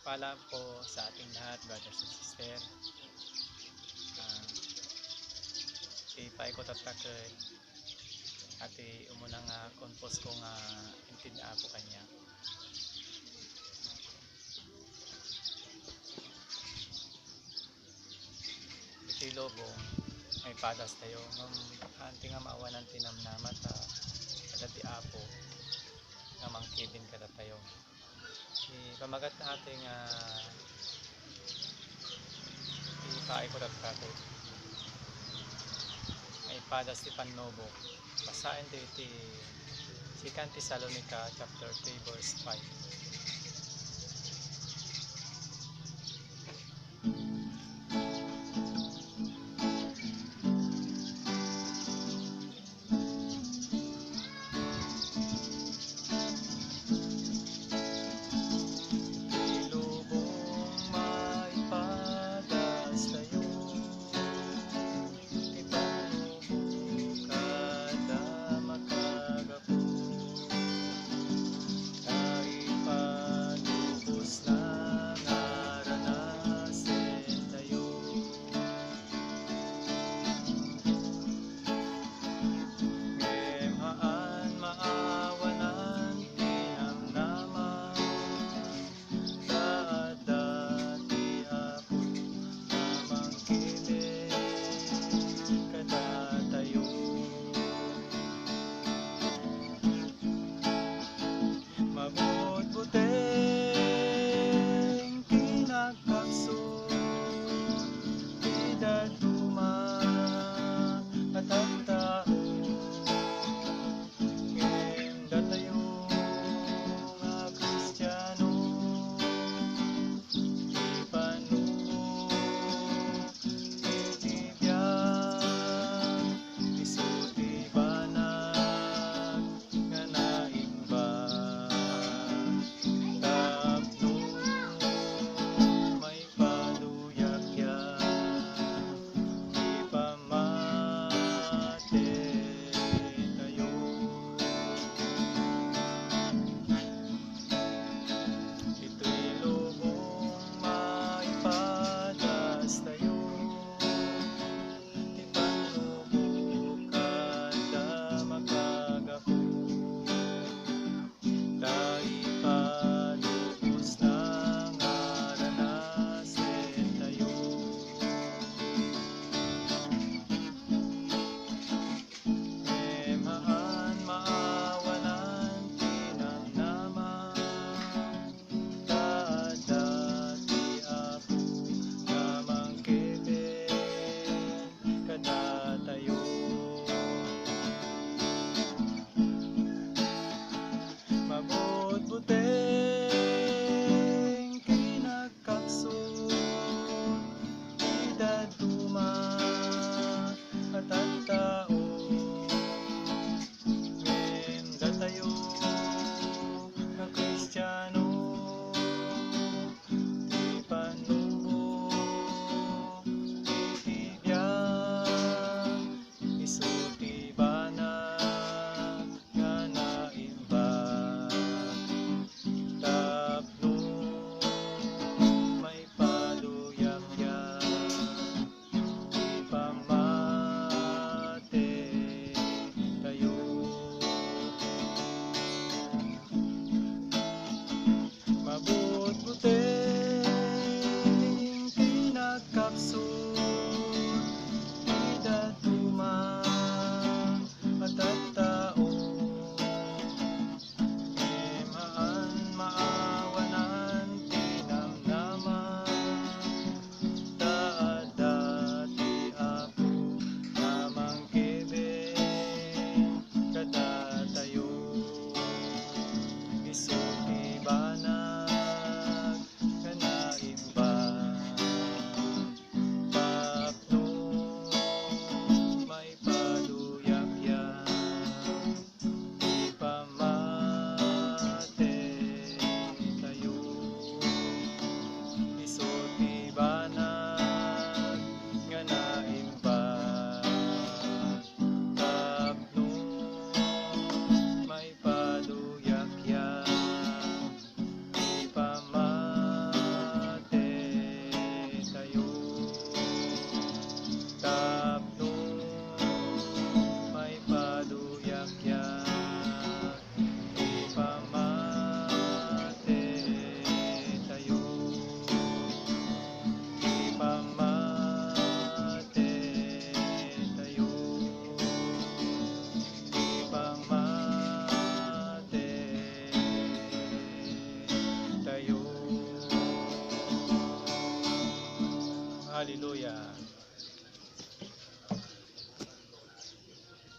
Paalam po sa ating lahat, brothers and sister. Uh, paikot at takot ati umuna nga konpos ko nga intinda po kanya. Iti lobo ay padas tayo ngam anti nga maawanan tinamnamat kada ti apo nga mangkibin kada tayo. Pamagat na ating ipaikot at takot ay padas ti Pannobo. Basahin tayo iti 2 Thessalonica chapter 3 verse 5. Hallelujah.